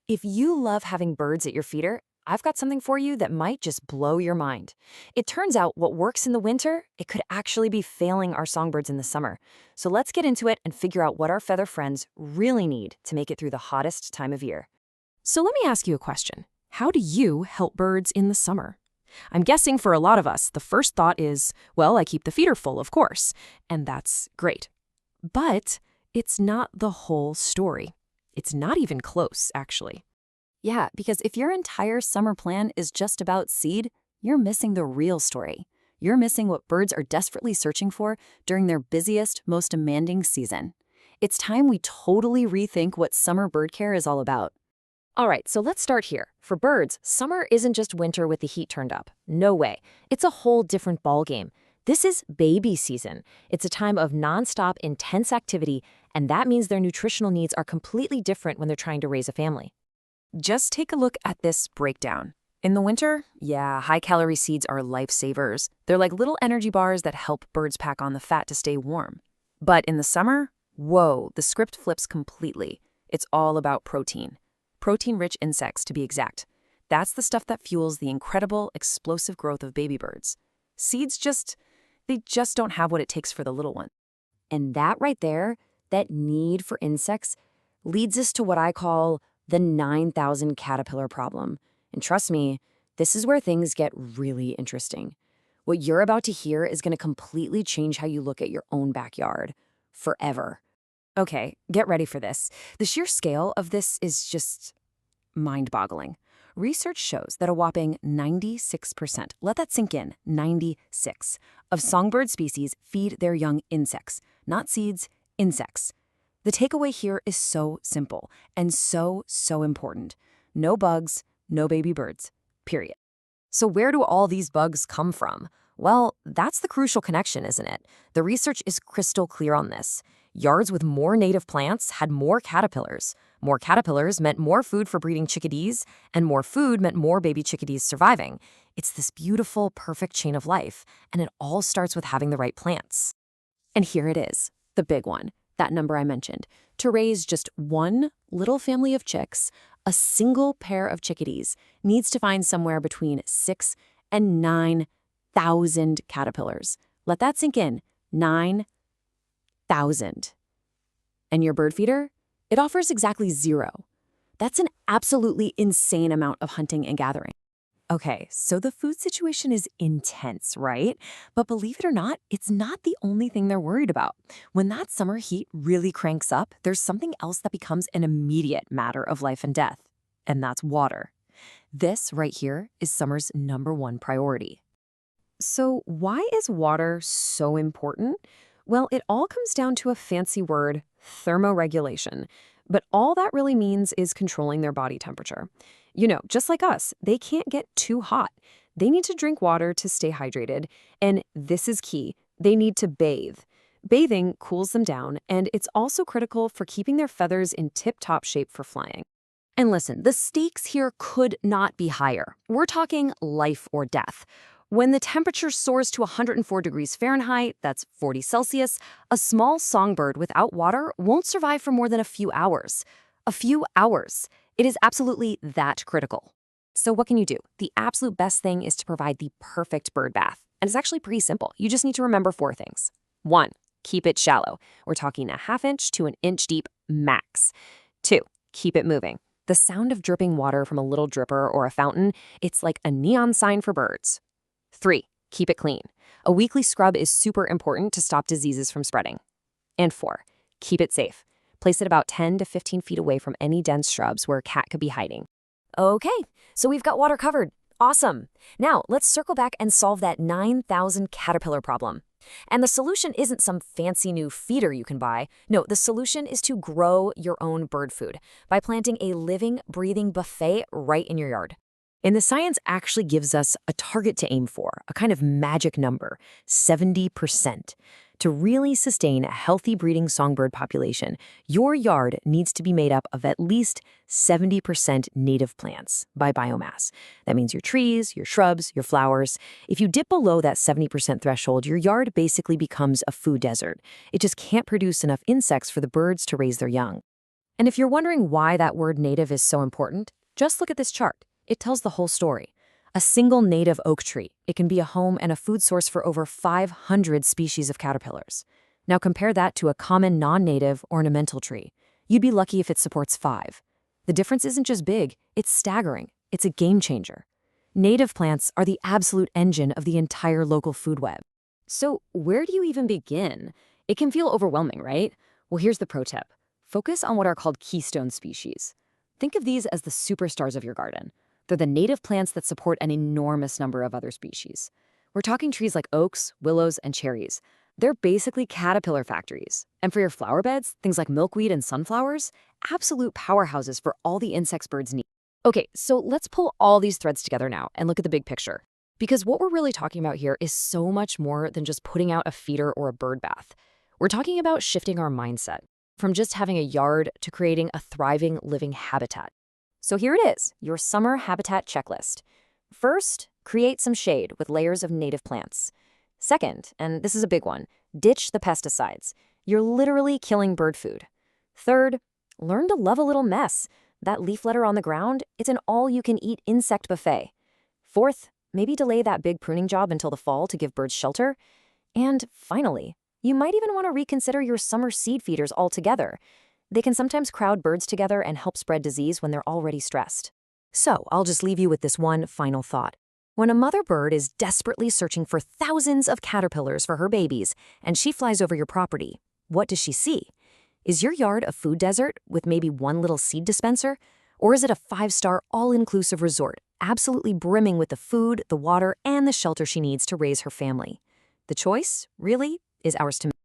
If you love having birds at your feeder, I've got something for you that might just blow your mind. It turns out what works in the winter, it could actually be failing our songbirds in the summer. So let's get into it and figure out what our feather friends really need to make it through the hottest time of year. So let me ask you a question. How do you help birds in the summer? I'm guessing for a lot of us, the first thought is, well, I keep the feeder full, of course. And that's great. But it's not the whole story. It's not even close, actually. Yeah, because if your entire summer plan is just about seed, you're missing the real story. You're missing what birds are desperately searching for during their busiest, most demanding season. It's time we totally rethink what summer bird care is all about. All right, so let's start here. For birds, summer isn't just winter with the heat turned up. No way. It's a whole different ballgame. This is baby season. It's a time of nonstop, intense activity, and that means their nutritional needs are completely different when they're trying to raise a family. Just take a look at this breakdown. In the winter, yeah, high-calorie seeds are lifesavers. They're like little energy bars that help birds pack on the fat to stay warm. But in the summer, whoa, the script flips completely. It's all about protein. Protein-rich insects, to be exact. That's the stuff that fuels the incredible, explosive growth of baby birds. Seeds they just don't have what it takes for the little one. And that right there, that need for insects, leads us to what I call the 9,000 caterpillar problem. And trust me, this is where things get really interesting. What you're about to hear is going to completely change how you look at your own backyard. Forever. Okay, get ready for this. The sheer scale of this is just mind-boggling. Research shows that a whopping 96%, let that sink in, 96, of songbird species feed their young insects, not seeds, insects. The takeaway here is so simple and so important. No bugs, no baby birds, period. So where do all these bugs come from? Well, that's the crucial connection, isn't it? The research is crystal clear on this. Yards with more native plants had more caterpillars. More caterpillars meant more food for breeding chickadees, and more food meant more baby chickadees surviving. It's this beautiful, perfect chain of life, and it all starts with having the right plants. And here it is, the big one, that number I mentioned. To raise just one little family of chicks, a single pair of chickadees needs to find somewhere between 6,000 and 9,000 caterpillars. Let that sink in, 9,000. And your bird feeder? It offers exactly 0. That's an absolutely insane amount of hunting and gathering. Okay, so the food situation is intense, right? But believe it or not, it's not the only thing they're worried about. When that summer heat really cranks up, there's something else that becomes an immediate matter of life and death, and that's water. This right here is summer's #1 priority. So why is water so important? Well, it all comes down to a fancy word, thermoregulation. But all that really means is controlling their body temperature. You know, just like us, they can't get too hot. They need to drink water to stay hydrated. And this is key. They need to bathe. Bathing cools them down, and it's also critical for keeping their feathers in tip-top shape for flying. And listen, the stakes here could not be higher. We're talking life or death. When the temperature soars to 104 degrees Fahrenheit, that's 40 Celsius, a small songbird without water won't survive for more than a few hours. A few hours. It is absolutely that critical. So what can you do? The absolute best thing is to provide the perfect bird bath. And it's actually pretty simple. You just need to remember 4 things. 1, keep it shallow. We're talking a ½ inch to an inch deep max. 2, keep it moving. The sound of dripping water from a little dripper or a fountain, it's like a neon sign for birds. 3, keep it clean. A weekly scrub is super important to stop diseases from spreading. And 4, keep it safe. Place it about 10 to 15 feet away from any dense shrubs where a cat could be hiding. Okay, so we've got water covered. Awesome. Now, let's circle back and solve that 9,000 caterpillar problem. And the solution isn't some fancy new feeder you can buy. No, the solution is to grow your own bird food by planting a living, breathing buffet right in your yard. And the science actually gives us a target to aim for, a kind of magic number, 70%. To really sustain a healthy breeding songbird population, your yard needs to be made up of at least 70% native plants by biomass. That means your trees, your shrubs, your flowers. If you dip below that 70% threshold, your yard basically becomes a food desert. It just can't produce enough insects for the birds to raise their young. And if you're wondering why that word native is so important, just look at this chart. It tells the whole story. A single native oak tree, it can be a home and a food source for over 500 species of caterpillars. Now compare that to a common non-native ornamental tree. You'd be lucky if it supports 5. The difference isn't just big, it's staggering. It's a game changer. Native plants are the absolute engine of the entire local food web. So where do you even begin? It can feel overwhelming, right? Well, here's the pro tip. Focus on what are called keystone species. Think of these as the superstars of your garden. They're the native plants that support an enormous number of other species. We're talking trees like oaks, willows, and cherries. They're basically caterpillar factories. And for your flower beds, things like milkweed and sunflowers, absolute powerhouses for all the insects birds need. Okay, so let's pull all these threads together now and look at the big picture. Because what we're really talking about here is so much more than just putting out a feeder or a bird bath. We're talking about shifting our mindset from just having a yard to creating a thriving, living habitat. So here it is, your summer habitat checklist. First, create some shade with layers of native plants. Second, and this is a big one, ditch the pesticides. You're literally killing bird food. Third, learn to love a little mess. That leaf litter on the ground, it's an all-you-can-eat insect buffet. Fourth, maybe delay that big pruning job until the fall to give birds shelter. And finally, you might even want to reconsider your summer seed feeders altogether. They can sometimes crowd birds together and help spread disease when they're already stressed. So I'll just leave you with this one final thought. When a mother bird is desperately searching for thousands of caterpillars for her babies and she flies over your property, what does she see? Is your yard a food desert with maybe one little seed dispenser? Or is it a 5-star all-inclusive resort, absolutely brimming with the food, the water, and the shelter she needs to raise her family? The choice, really, is ours to make.